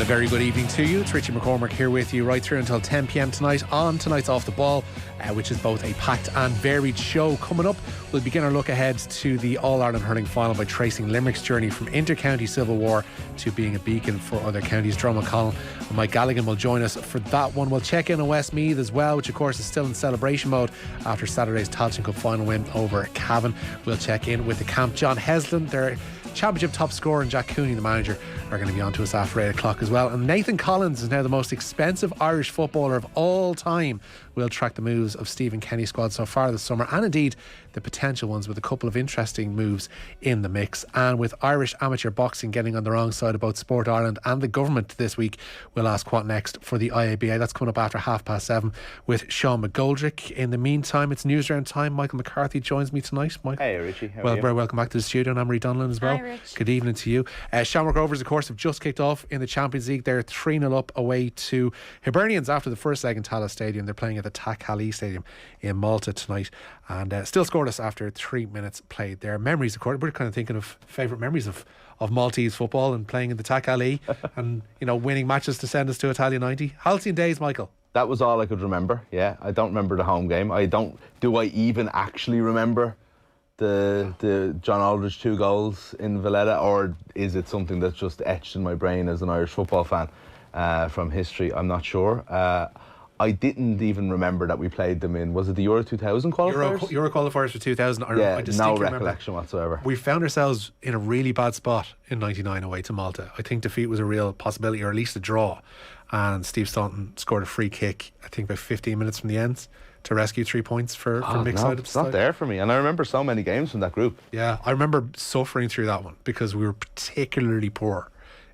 very good evening to you. It's Richie McCormack here with you right through until 10 p.m. tonight on tonight's Off the Ball, which is both a packed and varied show. Coming up, we'll begin our look ahead to the All-Ireland hurling final by tracing Limerick's journey from inter-county civil war to being a beacon for other counties. Drummond Collin and Mike Galligan will join us for that one. We'll check in on Westmeath as well, which of course is still in celebration mode after Saturday's Tailteann Cup final win over Cavan. We'll check in with the camp. John Heslin, their championship top scorer, and Jack Cooney, the manager, are going to be on to us after 8 o'clock as well. And Nathan Collins is now the most expensive Irish footballer of all time. We'll track the moves of Stephen Kenny's squad so far this summer, and indeed the potential ones, with a couple of interesting moves in the mix. And with Irish amateur boxing getting on the wrong side of both Sport Ireland and the government this week, we'll ask what next for the IABA. That's coming up after 7:30 with Sean McGoldrick. In the meantime, it's Newsround time. Michael McCarthy joins me tonight. Michael. Hey Richie, how are you? Very welcome back to the studio. And Anne-Marie Donelan as well. Hi, Rich. Good evening to you. Shamrock Rovers, of course, have just kicked off in the Champions League. They're 3-0 up away to Hibernians after the first leg in Tallaght Stadium. They're playing at the Tac Ali Stadium in Malta tonight, and still scoreless after 3 minutes played. Their memories, of course, we're kind of thinking of favourite memories of Maltese football and playing in the Tac Ali and winning matches to send us to Italia 90. Halcyon days, Michael. That was all I could remember. Yeah, I don't remember the home game. Do I even actually remember the John Aldridge 2 goals in Valletta, or is it something that's just etched in my brain as an Irish football fan from history? I'm not sure. I didn't even remember that we played them in, was it the Euro 2000 qualifiers? Euro qualifiers for 2000. Yeah, I distinctly no recollection whatsoever. We found ourselves in a really bad spot in 99 away to Malta. I think defeat was a real possibility, or at least a draw. And Steve Staunton scored a free kick, I think about 15 minutes from the ends, to rescue 3 points for Mick's side. It's not there for me. And I remember so many games from that group. Yeah, I remember suffering through that one because we were particularly poor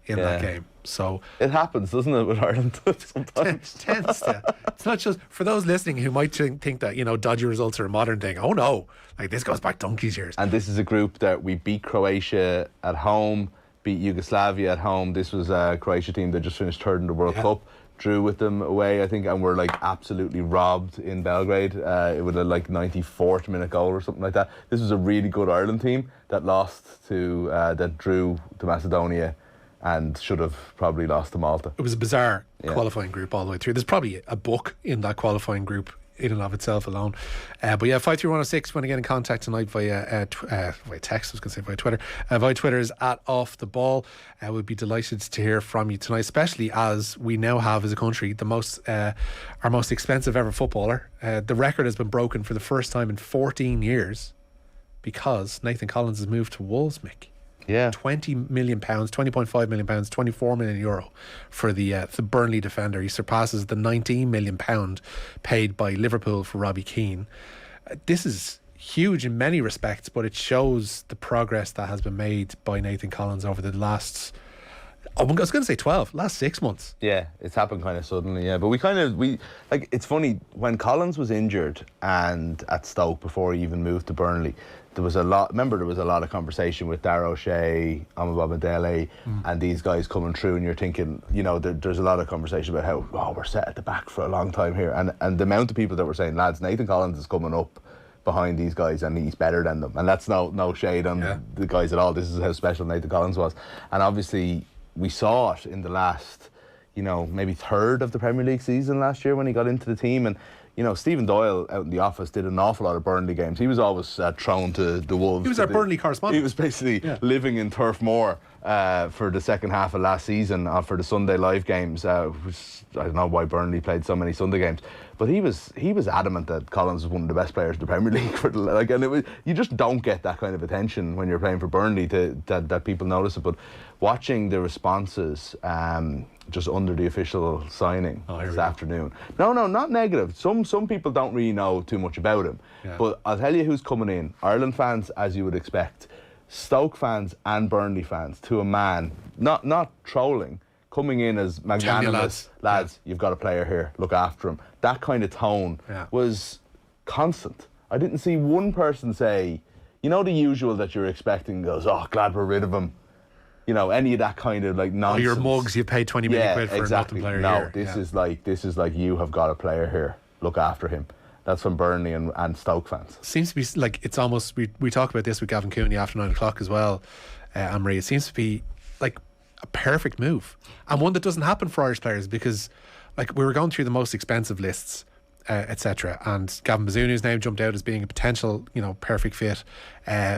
in that game. So it happens, doesn't it, with Ireland sometimes? Tends to. It's not just for those listening who might think that dodgy results are a modern thing. Oh no, like this goes back donkey's years. And this is a group that we beat Croatia at home, beat Yugoslavia at home. This was a Croatia team that just finished third in the World Cup. Drew with them away, I think, and were absolutely robbed in Belgrade. It was a 94th minute goal or something like that. This was a really good Ireland team that that drew to Macedonia and should have probably lost to Malta. It was a bizarre qualifying group all the way through. There's probably a book in that qualifying group in and of itself alone. But yeah, 53106, want to get in contact tonight via text, I was going to say via Twitter. Via Twitter is at Off the Ball. We'd be delighted to hear from you tonight, especially as we now have as a country our most expensive ever footballer. The record has been broken for the first time in 14 years because Nathan Collins has moved to Wolves, Mick. Yeah, £20 million, £20.5 million, €24 million for the Burnley defender. He surpasses the £19 million paid by Liverpool for Robbie Keane. This is huge in many respects, but it shows the progress that has been made by Nathan Collins over the last, I was going to say last 6 months. Yeah, it's happened kind of suddenly, yeah. But it's funny, when Collins was injured and at Stoke before he even moved to Burnley, there was a lot of conversation with Darragh O'Shea, Amababa Dele, and these guys coming through, and you're thinking, there's a lot of conversation about how we're set at the back for a long time here, and the amount of people that were saying, lads, Nathan Collins is coming up behind these guys and he's better than them, and that's no shade on the guys at all. This is how special Nathan Collins was, and obviously we saw it in the last, maybe third of the Premier League season last year when he got into the team. And Stephen Doyle out in the office did an awful lot of Burnley games. He was always thrown to the Wolves. He was our Burnley correspondent. He was basically living in Turf Moor for the second half of last season for the Sunday live games. I don't know why Burnley played so many Sunday games, but he was adamant that Collins was one of the best players in the Premier League. And you just don't get that kind of attention when you're playing for Burnley that people notice it. But watching the responses just under the official signing this afternoon. No, not negative. Some people don't really know too much about him. Yeah. But I'll tell you who's coming in. Ireland fans, as you would expect. Stoke fans and Burnley fans, to a man, not trolling, coming in as magnanimous. Lads, you've got a player here, look after him. That kind of tone was constant. I didn't see one person say, the usual that you're expecting, goes, glad we're rid of him. Any of that kind of nonsense. Your mugs, you paid 20 million quid for exactly. a player here. This is like you have got a player here, look after him. That's from Burnley and Stoke fans. Seems to be it's almost, we talk about this with Gavin Cooney after 9 o'clock as well, Anne-Marie. It seems to be a perfect move, and one that doesn't happen for Irish players, because like we were going through the most expensive lists, etc. And Gavin Bazuni's name jumped out as being a potential, perfect fit.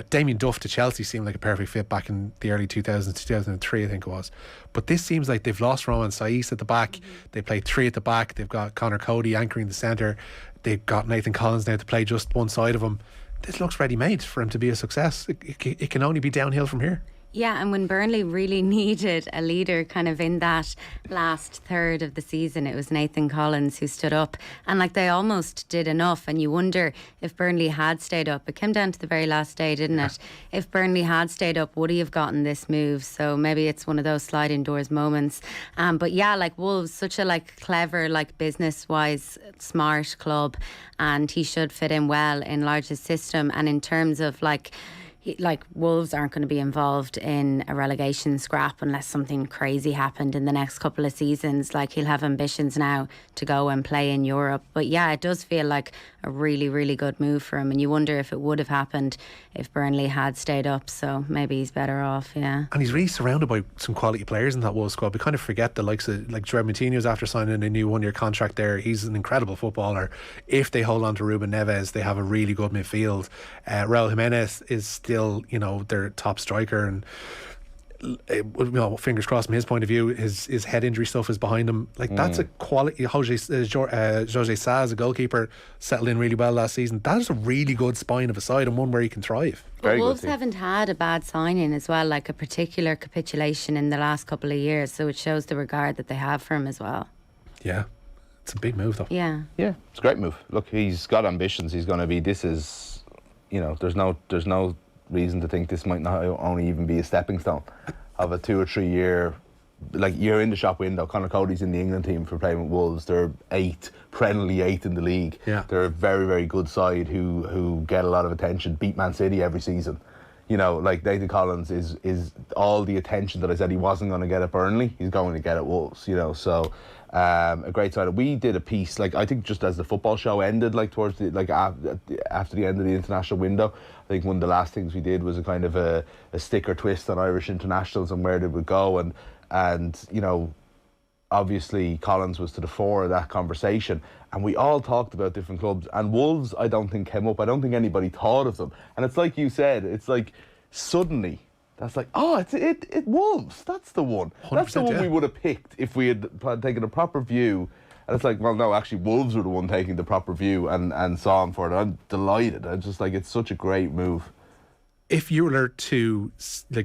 Damien Duff to Chelsea seemed like a perfect fit back in the early 2000s, 2003, I think it was. But this seems like they've lost Rowan Saiz at the back. They play three at the back. They've got Conor Cody anchoring the centre. They've got Nathan Collins now to play just one side of him. This looks ready-made for him to be a success. It can only be downhill from here. Yeah, and when Burnley really needed a leader kind of in that last third of the season, it was Nathan Collins who stood up. And like they almost did enough. And you wonder if Burnley had stayed up. It came down to the very last day, didn't it? If Burnley had stayed up, would he have gotten this move? So maybe it's one of those sliding doors moments. But yeah, like Wolves, such a like clever, like business-wise, smart club. And he should fit in well in Large's system. And in terms of like Wolves aren't going to be involved in a relegation scrap unless something crazy happened in the next couple of seasons. Like he'll have ambitions now to go and play in Europe. But yeah, it does feel like a really, really good move for him. And you wonder if it would have happened if Burnley had stayed up. So maybe he's better off, yeah. And he's really surrounded by some quality players in that Wolves squad. We kind of forget the likes of like Gerard Moutinho's after signing a new one-year contract there. He's an incredible footballer. If they hold on to Ruben Neves, they have a really good midfield. Raul Jimenez is still, their top striker, and fingers crossed from his point of view, his head injury stuff is behind him. Like that's a quality. Jose Sa as a goalkeeper settled in really well last season. That is a really good spine of a side, and one where he can thrive. But Wolves haven't had a bad signing as well, like a particular capitulation in the last couple of years, so it shows the regard that they have for him as well. Yeah, it's a big move though. Yeah, it's a great move. Look, he's got ambitions. He's going to be. There's no reason to think this might not only even be a stepping stone of a 2 or 3 year, like you're in the shop window. Conor Cody's in the England team for playing with Wolves. They're perennially eighth in the league. Yeah. They're a very, very good side who get a lot of attention, beat Man City every season. Like Nathan Collins is all the attention that I said he wasn't going to get at Burnley, he's going to get at Wolves, so a great side. We did a piece, like I think just as the football show ended, like towards the, like after the end of the international window, I think one of the last things we did was a kind of a sticker twist on Irish internationals and where they would go, and obviously Collins was to the fore of that conversation, and we all talked about different clubs, and Wolves I don't think came up. I don't think anybody thought of them, and it's like you said, it's like suddenly that's like, it Wolves, that's the one. That's the one we would have picked if we had taken a proper view. And it's like, well, no, actually Wolves were the one taking the proper view and saw him for it. I'm delighted. I'm just like, it's such a great move. If you were to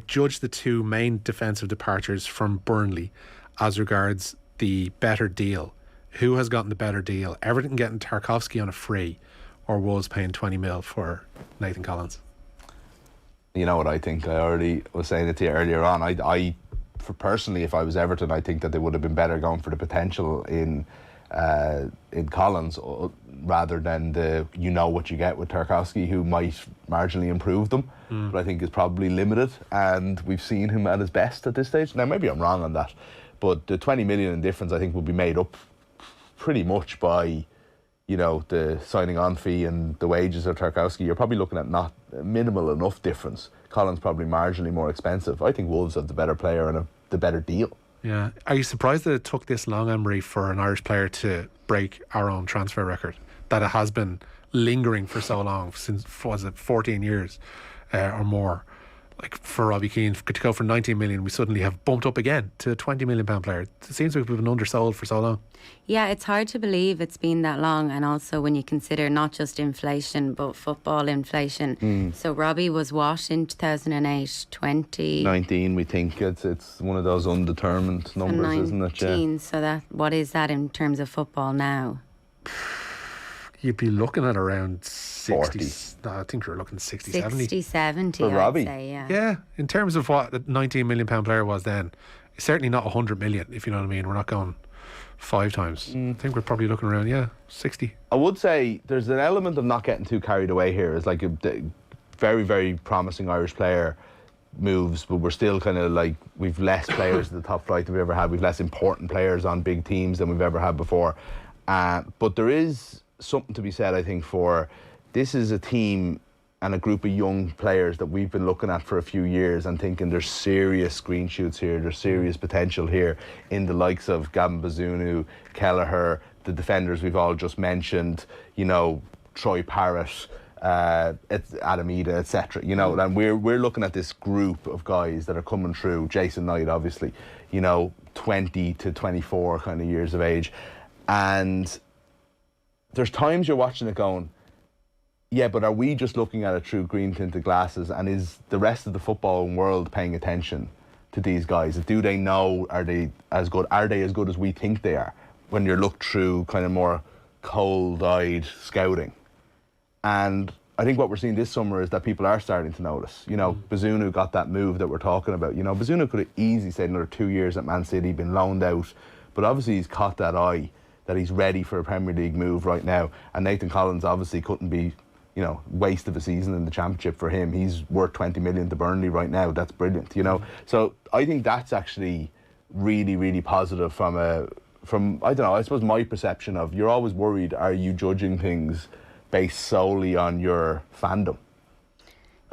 judge the two main defensive departures from Burnley as regards the better deal, who has gotten the better deal? Everton getting Tarkowski on a free, or Wolves paying 20 mil for Nathan Collins? You know what I think? I already was saying it to you earlier on. I personally, if I was Everton, I think that they would have been better going for the potential in Collins rather than what you get with Tarkowski, who might marginally improve them, but I think is probably limited, and we've seen him at his best at this stage. Now maybe I'm wrong on that, but the 20 million in difference I think will be made up pretty much by the signing on fee and the wages of Tarkowski. You're probably looking at not a minimal enough difference. Collins probably marginally more expensive. I think Wolves have the better player and the better deal. Yeah. Are you surprised that it took this long, Emery, for an Irish player to break our own transfer record? That it has been lingering for so long, since, 14 years or more? Like for Robbie Keane to go for 19 million, we suddenly have bumped up again to a 20 million pound player. It seems like we've been undersold for so long. Yeah, it's hard to believe it's been that long, and also when you consider not just inflation but football inflation. So Robbie was what in 2008? 19, we think. It's one of those undetermined numbers, isn't it? 19, so what is that in terms of football now? You'd be looking at around 60. 40. No, I think we're looking 60, 60, 70, For Robbie. I'd say, yeah. Yeah, in terms of what the 19 million pound player was then, it's certainly not 100 million, if you know what I mean. We're not going 5 times. I think we're probably looking around, 60. I would say there's an element of not getting too carried away here. It's like a very, very promising Irish player moves, but we're still kind of like, we've less players at the top flight than we've ever had. We've less important players on big teams than we've ever had before. But there is something to be said, I think, for this is a team and a group of young players that we've been looking at for a few years and thinking there's serious green shoots here, there's serious potential here in the likes of Gavin Bazunu, Kelleher, the defenders we've all just mentioned, you know, Troy Parrott, Adam Ida, etc. You know, and we're looking at this group of guys that are coming through. Jason Knight, obviously, you know, 20 to 24 kind of years of age, and there's times you're watching it going, yeah, but are we just looking at it through green tinted glasses, and is the rest of the footballing world paying attention to these guys? Do they know, are they as good as we think they are when you're looked through kind of more cold-eyed scouting? And I think what we're seeing this summer is that people are starting to notice. You know, Bazunu got that move that we're talking about. You know, Bazunu could have easily stayed another 2 years at Man City, been loaned out, but obviously he's caught that eye that he's ready for a Premier League move right now. And Nathan Collins obviously couldn't be, you know, waste of a season in the Championship for him. He's worth 20 million to Burnley right now. That's brilliant, you know. So I think that's actually really, really positive from I don't know, I suppose my perception of, you're always worried, are you judging things based solely on your fandom?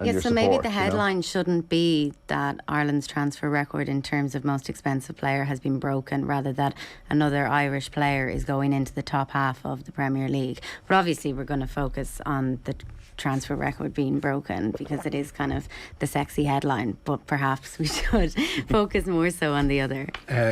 Yeah, so support, maybe the headline shouldn't be that Ireland's transfer record in terms of most expensive player has been broken, rather that another Irish player is going into the top half of the Premier League. But obviously we're going to focus on the transfer record being broken because it is kind of the sexy headline, but perhaps we should focus more so on the other.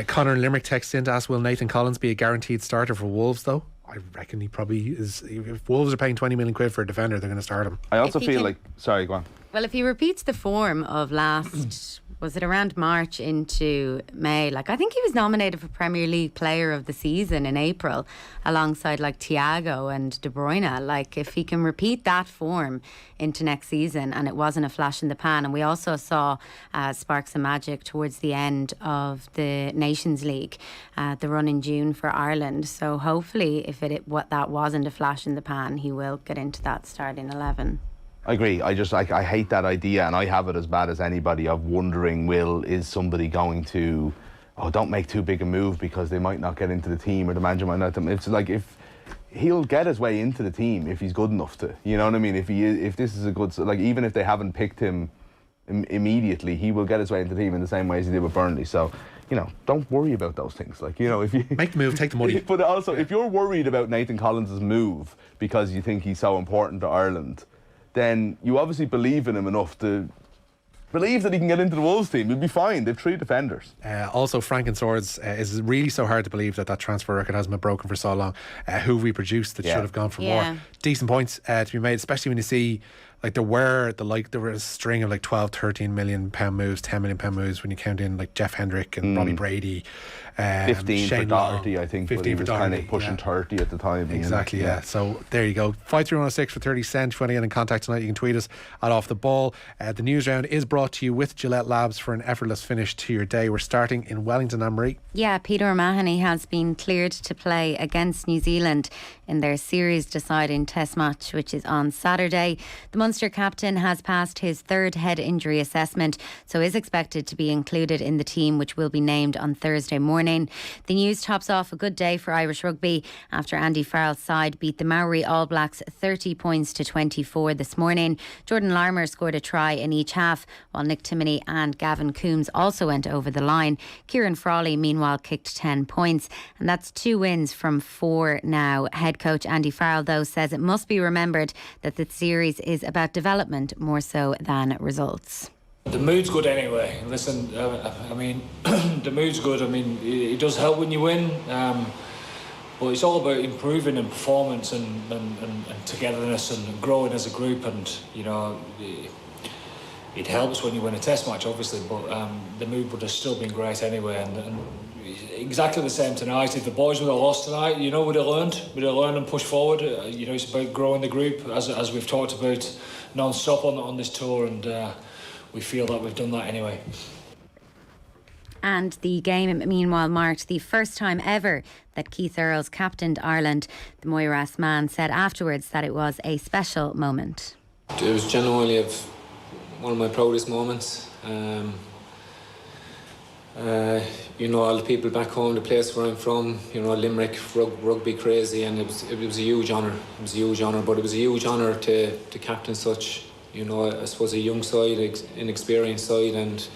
Connor in Limerick texts in to ask, will Nathan Collins be a guaranteed starter for Wolves though? I reckon he probably is. If Wolves are paying 20 million quid for a defender, they're going to start him. I also feel like, sorry, go on. Well, if he repeats the form of last, was it around March into May? Like, I think he was nominated for Premier League Player of the Season in April, alongside like Thiago and De Bruyne. Like, if he can repeat that form into next season, and it wasn't a flash in the pan. And we also saw sparks of magic towards the end of the Nations League, the run in June for Ireland. So hopefully, if that wasn't a flash in the pan, he will get into that starting 11. I agree. I hate that idea, and I have it as bad as anybody, of wondering, is somebody going to, don't make too big a move because they might not get into the team, or the manager might not. It's like, if he'll get his way into the team if he's good enough to, you know what I mean? If this is a good, like, even if they haven't picked him immediately, he will get his way into the team in the same way as he did with Burnley. So, you know, don't worry about those things. Like, you know, if you make the move, take the money. But also, if you're worried about Nathan Collins' move because you think he's so important to Ireland, then you obviously believe in him enough to believe that he can get into the Wolves team. He'll be fine. They've 3 defenders. Also, Frank and Swords, is really so hard to believe that transfer record hasn't been broken for so long. Who we produced that should have gone for more. Decent points to be made, especially when you see, like, there were a string of like 12, 13 million pound moves, 10 million pound moves when you count in like Jeff Hendrick and Robbie Brady. 15 Shane for Doherty, I think. 15 he for was Doherty, kind of pushing 30 at the time. Exactly, yeah. So there you go. 53106 for 30 cents. If you want to get in contact tonight, you can tweet us at Off the Ball. The Newsround is brought to you with Gillette Labs for an effortless finish to your day. We're starting in Wellington, Anne-Marie. Yeah, Peter O'Mahony has been cleared to play against New Zealand in their series deciding test match, which is on Saturday. The Munster captain has passed his 3rd head injury assessment, so is expected to be included in the team, which will be named on Thursday morning. The news tops off a good day for Irish rugby after Andy Farrell's side beat the Maori All Blacks 30 points to 24 this morning. Jordan Larmour scored a try in each half, while Nick Timoney and Gavin Coombs also went over the line. Kieran Frawley meanwhile kicked 10 points, and that's 2 wins from 4 now. Head coach Andy Farrell, though, says it must be remembered that the series is about development more so than results. The mood's good anyway. Listen, I mean, the mood's good. I mean, it does help when you win, but it's all about improving and performance and togetherness and growing as a group. And, you know, it helps when you win a test match, obviously, but the mood would have still been great anyway. And exactly the same tonight. If the boys would have lost tonight, you know, we'd have learned and pushed forward. You know, it's about growing the group, as we've talked about non-stop on this tour, and we feel that we've done that anyway. And the game, meanwhile, marked the first time ever that Keith Earls captained Ireland. The Moiras man said afterwards that it was a special moment. It was genuinely one of my proudest moments. You know, all the people back home, the place where I'm from, you know, Limerick, rugby crazy, and it was a huge honour. It was a huge honour, but it was a huge honour to captain such I suppose a young side, inexperienced side, and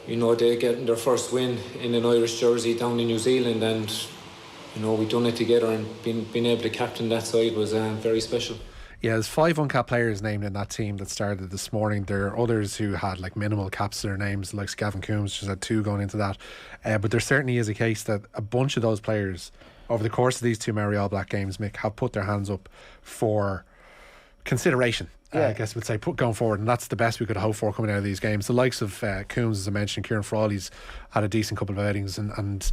they getting their first win in an Irish jersey down in New Zealand, and we done it together, and being able to captain that side was very special. Yeah, there's 5 uncapped players named in that team that started this morning. There are others who had like minimal caps to their names, like Gavin Coombs just had 2 going into that. But there certainly is a case that a bunch of those players over the course of these 2 Maori All Black games, Mick, have put their hands up for consideration. I guess we'd say going forward, and that's the best we could hope for coming out of these games. The likes of Coombs, as I mentioned, Kieran Frawley's had a decent couple of outings, and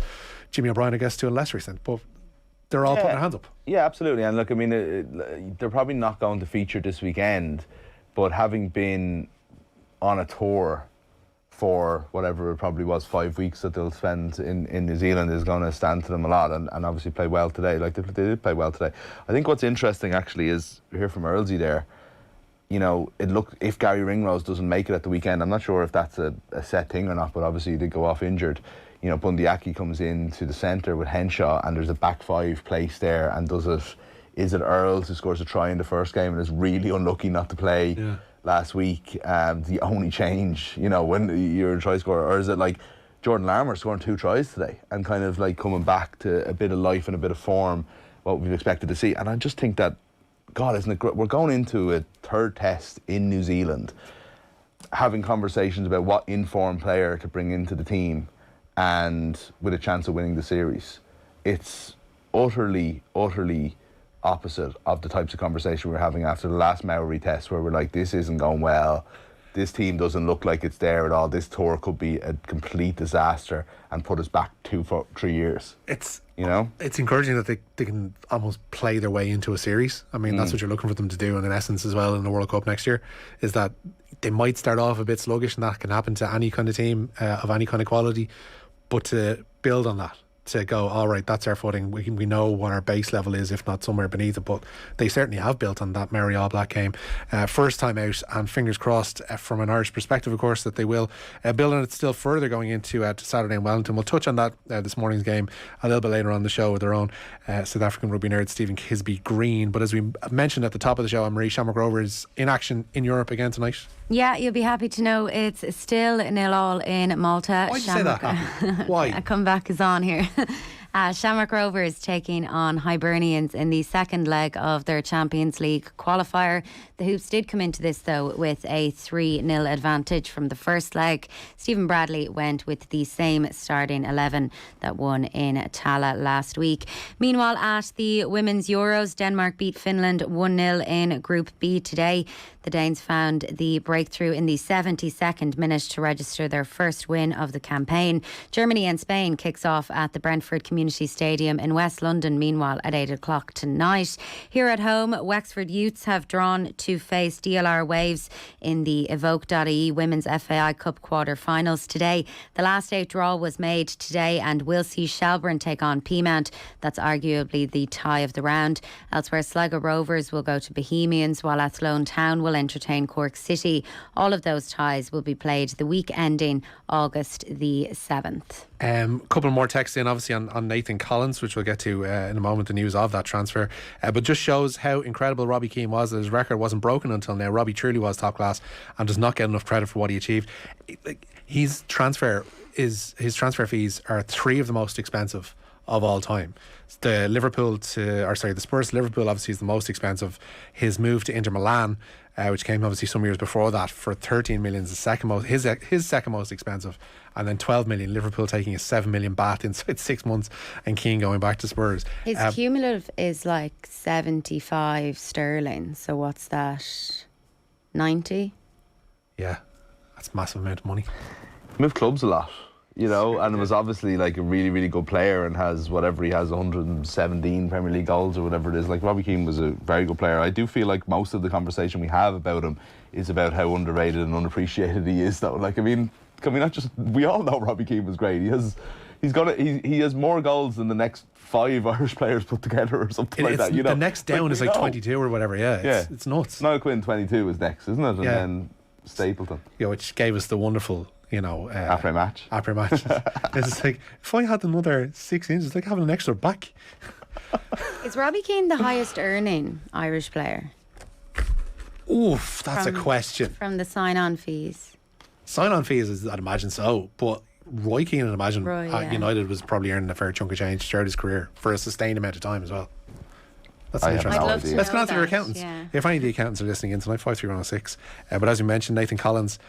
Jimmy O'Brien, I guess, to a lesser extent, but they're all putting their hands up. Yeah, absolutely. And look, I mean, they're probably not going to feature this weekend, but having been on a tour for whatever it probably was 5 weeks that they'll spend in New Zealand is going to stand to them a lot, and obviously play well today. Like they did play well today. I think what's interesting actually is we hear from Earlsy there. If Gary Ringrose doesn't make it at the weekend, I'm not sure if that's a set thing or not, but obviously he did go off injured. Bundyaki comes into the centre with Henshaw, and there's a back 5 place there, and is it Earls who scores a try in the first game and is really unlucky not to play last week? The only change, when you're a try scorer, or is it like Jordan Larmour scoring 2 tries today and kind of like coming back to a bit of life and a bit of form, what we've expected to see? And I just think that, God, isn't it great? We're going into a 3rd test in New Zealand, having conversations about what informed player to bring into the team and with a chance of winning the series. It's utterly opposite of the types of conversation we were having after the last Maori test, where we're like, this isn't going well, this team doesn't look like it's there at all, this tour could be a complete disaster and put us back 2-3 years. It's encouraging that they can almost play their way into a series. I mean, that's what you're looking for them to do, and in essence as well in the World Cup next year, is that they might start off a bit sluggish, and that can happen to any kind of team of any kind of quality, but to build on that, to go, all right, that's our footing, we know what our base level is, if not somewhere beneath it. But they certainly have built on that Maori All Black game, first time out, and fingers crossed from an Irish perspective, of course, that they will build on it still further going into Saturday in Wellington. We'll touch on that this morning's game a little bit later on the show with their own South African rugby nerd Stephen Kisby Green. But as we mentioned at the top of the show, Anne-Marie, Shamrock Rovers in action in Europe again tonight. Yeah, you'll be happy to know it's still 0-0 in Malta. Why'd you say that, Happy? Why? A comeback is on here. Shamrock Rovers taking on Hibernians in the second leg of their Champions League qualifier. The Hoops did come into this, though, with a 3-0 advantage from the first leg. Stephen Bradley went with the same starting 11 that won in Tala last week. Meanwhile, at the Women's Euros, Denmark beat Finland 1-0 in Group B today. The Danes found the breakthrough in the 72nd minute to register their first win of the campaign. Germany and Spain kicks off at the Brentford Community Stadium in West London, meanwhile, at 8 o'clock tonight. Here at home, Wexford Youths have drawn to face DLR Waves in the Evoke.ie Women's FAI Cup quarter-finals today. The last 8 draw was made today, and we'll see Shelbourne take on Peamount. That's arguably the tie of the round. Elsewhere, Sligo Rovers will go to Bohemians, while Athlone Town will entertain Cork City. All of those ties will be played the week ending August the 7th. A couple more texts in, obviously, on Nathan Collins, which we'll get to in a moment, the news of that transfer. But just shows how incredible Robbie Keane was. His record wasn't broken until now. Robbie truly was top class and does not get enough credit for what he achieved. His transfer fees are 3 of the most expensive of all time. The Spurs to Liverpool obviously is the most expensive. His move to Inter Milan, which came obviously some years before that, for 13 million is the second most, his second most expensive, and then 12 million. Liverpool taking a 7 million baht inside 6 months, and Keane going back to Spurs. His cumulative is like 75 sterling. So what's that? 90? Yeah, that's a massive amount of money. Moved clubs a lot, and it was obviously like a really, really good player, and has 117 Premier League goals or whatever it is. Like, Robbie Keane was a very good player. I do feel like most of the conversation we have about him is about how underrated and unappreciated he is, though. Like, I mean, can we not just, we all know Robbie Keane was great. He has more goals than the next 5 Irish players put together or something like that. The next down is like 22 or whatever. It's nuts. Niall Quinn 22 is next, isn't it? And then Stapleton, which gave us the wonderful après match. It's like, if I had another 6 inches, it's like having an extra back. Is Robbie Keane the highest earning Irish player? Oof, that's a question. From the sign-on fees. Sign-on fees, I'd imagine so, but Roy Keane, I'd imagine, Roy, at yeah. United was probably earning a fair chunk of change throughout his career for a sustained amount of time as well. That's I an have interesting. no I'd love to idea. know Let's go on to your that, accountants. yeah. If any of the accountants are listening in tonight, 53106. But as you mentioned, Nathan Collins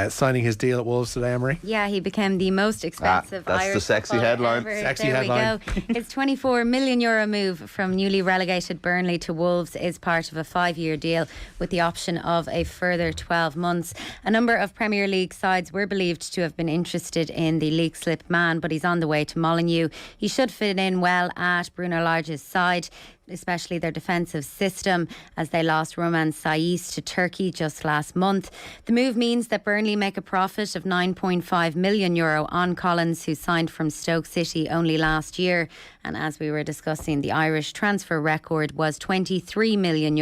signing his deal at Wolves today, Emery. Yeah, he became the most expensive that's Irish the sexy footballer headline. ever. Sexy there headline. we go. His €24 million move from newly relegated Burnley to Wolves is part of a 5-year deal with the option of a further 12 months. A number of Premier League sides were believed to have been interested in the league slip man, but he's on the way to Molineux. He should fit in well at Bruno Large's side, especially their defensive system, as they lost Roman Saiz to Turkey just last month. The move means that Burnley make a profit of €9.5 million on Collins, who signed from Stoke City only last year. And as we were discussing, the Irish transfer record was €23 million.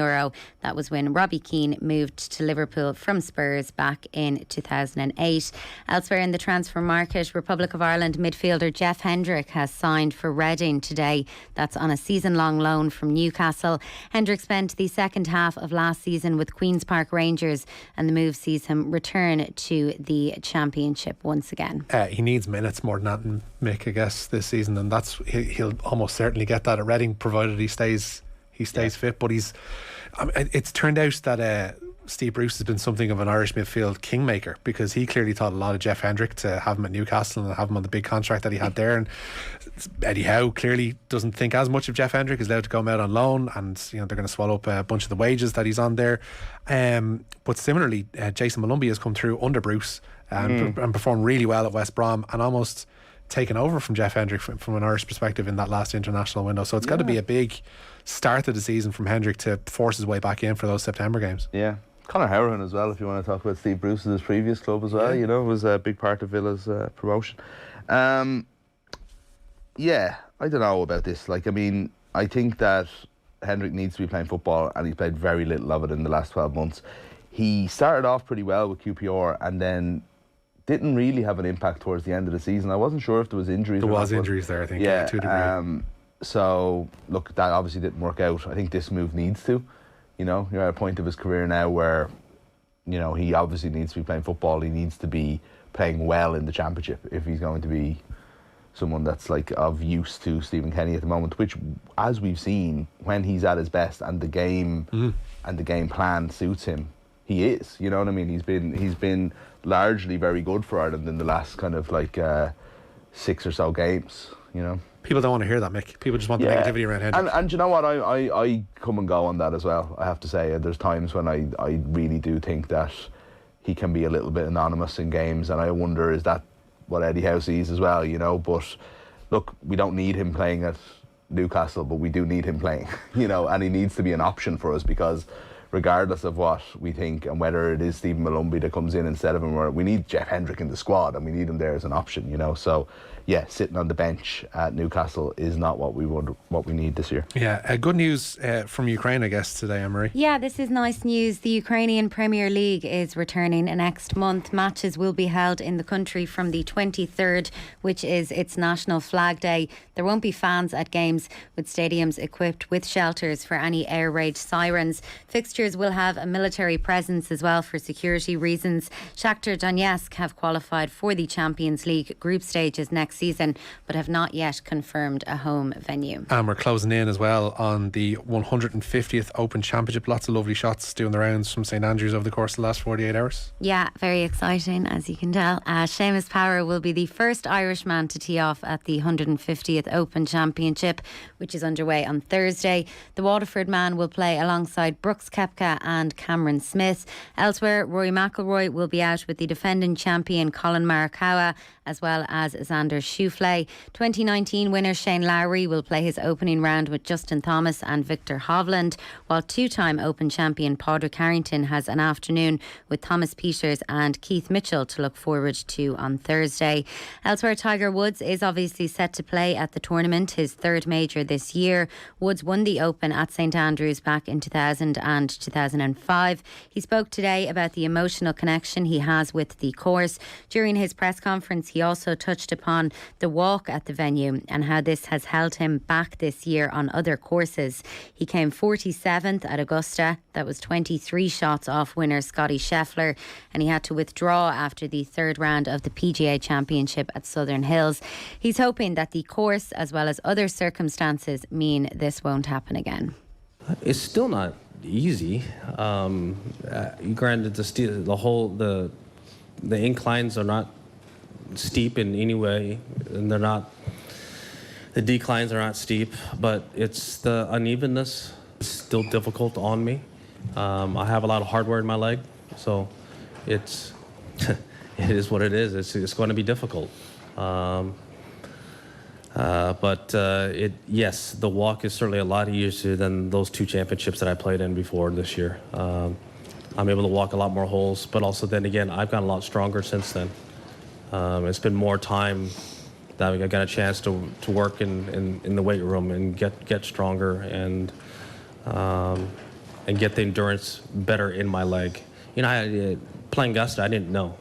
That was when Robbie Keane moved to Liverpool from Spurs back in 2008. Elsewhere in the transfer market, Republic of Ireland midfielder Jeff Hendrick has signed for Reading today. That's on a season-long loan from Newcastle. Hendrick spent the second half of last season with Queen's Park Rangers, and the move sees him return to the Championship once again. He needs minutes more than that, Mick, I guess, this season, and he'll almost certainly get that at Reading, provided he stays fit. But it's turned out that Steve Bruce has been something of an Irish midfield kingmaker, because he clearly thought a lot of Jeff Hendrick to have him at Newcastle and have him on the big contract that he had there. And Eddie Howe clearly doesn't think as much of Jeff Hendrick, is allowed to go out on loan, and they're going to swallow up a bunch of the wages that he's on there. But similarly, Jason Malumbi has come through under Bruce and performed really well at West Brom, and almost taken over from Jeff Hendrick from an Irish perspective in that last international window. So it's got to be a big start of the season from Hendrick to force his way back in for those September games. Yeah. Conor Howard as well, if you want to talk about Steve Bruce's previous club as well, was a big part of Villa's promotion. I don't know about this. I think that Hendrick needs to be playing football, and he's played very little of it in the last 12 months. He started off pretty well with QPR and then didn't really have an impact towards the end of the season. I wasn't sure if there was injuries. There was injuries there, I think, to a degree. So, look, that obviously didn't work out. I think this move needs to. You're at a point of his career now where, he obviously needs to be playing football. He needs to be playing well in the Championship if he's going to be someone that's of use to Stephen Kenny at the moment, which, as we've seen, when he's at his best and the game and the game plan suits him, he is. You know what I mean? He's been largely very good for Ireland in the last kind of 6 or so games. People don't want to hear that, Mick. People just want the negativity around Hendrick. And you know what? I come and go on that as well, I have to say. There's times when I really do think that he can be a little bit anonymous in games, and I wonder, is that what Eddie Howe sees as well, But look, we don't need him playing at Newcastle, but we do need him playing, and he needs to be an option for us, because regardless of what we think and whether it is Stephen Malumbi that comes in instead of him, we need Jeff Hendrick in the squad, and we need him there as an option, So sitting on the bench at Newcastle is not what we need this year. Good news from Ukraine, I guess, today, Anne-Marie. Yeah, this is nice news. The Ukrainian Premier League is returning next month. Matches will be held in the country from the 23rd, which is its National Flag Day. There won't be fans at games, with stadiums equipped with shelters for any air raid sirens. Fixtures will have a military presence as well for security reasons. Shakhtar Donetsk have qualified for the Champions League group stages next season, but have not yet confirmed a home venue. And we're closing in as well on the 150th Open Championship. Lots of lovely shots doing the rounds from St Andrews over the course of the last 48 hours. Yeah, very exciting, as you can tell. Seamus Power will be the first Irishman to tee off at the 150th Open Championship, which is underway on Thursday. The Waterford man will play alongside Brooks Koepka and Cameron Smith. Elsewhere, Rory McIlroy will be out with the defending champion Colin Morikawa, as well as Xander Schauffele. 2019 winner Shane Lowry will play his opening round with Justin Thomas and Victor Hovland, while two-time Open champion Padraig Harrington has an afternoon with Thomas Pieters and Keith Mitchell to look forward to on Thursday. Elsewhere, Tiger Woods is obviously set to play at the tournament, his third major this year. Woods won the Open at St Andrews back in 2000 and 2005. He spoke today about the emotional connection he has with the course. During his press conference, he also touched upon the walk at the venue and how this has held him back this year on other courses. He came 47th at Augusta. That was 23 shots off winner Scotty Scheffler, and he had to withdraw after the third round of the PGA Championship at Southern Hills. He's hoping that the course, as well as other circumstances, mean this won't happen again. It's still not easy. Granted, the inclines are not steep in any way, and the declines are not steep, but it's the unevenness is still difficult on me. I have a lot of hardware in my leg, so it is what it is. It's going to be difficult. Yes, the walk is certainly a lot easier than those 2 championships that I played in before this year. I'm able to walk a lot more holes, but also then again, I've gotten a lot stronger since then. It's been more time that I got a chance to work in the weight room and get stronger and get the endurance better in my leg. Playing Augusta, I didn't know.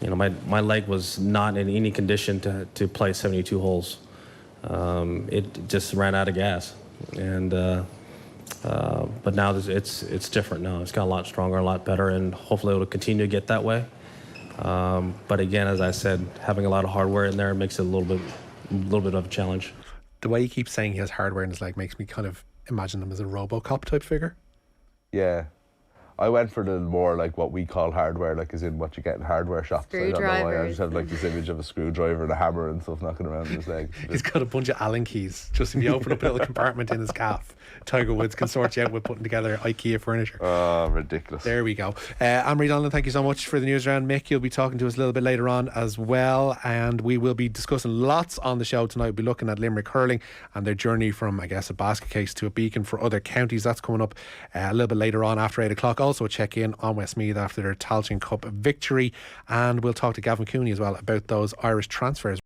My leg was not in any condition to play 72 holes. It just ran out of gas, but now it's different. Now it's got a lot stronger, a lot better, and hopefully it'll continue to get that way. But again, as I said, having a lot of hardware in there makes it a little bit of a challenge. The way he keeps saying he has hardware in his leg makes me kind of imagine him as a RoboCop type figure. Yeah. I went for the more like what we call hardware, like as in what you get in hardware shops. I don't know why. I just have like this image of a screwdriver and a hammer and stuff knocking around in his leg. He's got a bunch of Allen keys. Just if you open up a little compartment in his calf, Tiger Woods can sort you out with putting together IKEA furniture. Oh, ridiculous. There we go. Anne-Marie Donelan, thank you so much for the news round. Mick, you'll be talking to us a little bit later on as well, and we will be discussing lots on the show tonight. We'll be looking at Limerick hurling and their journey from, I guess, a basket case to a beacon for other counties. That's coming up a little bit later on after 8 o'clock. Also a check-in on Westmeath after their Tailteann Cup victory, and we'll talk to Gavin Cooney as well about those Irish transfers.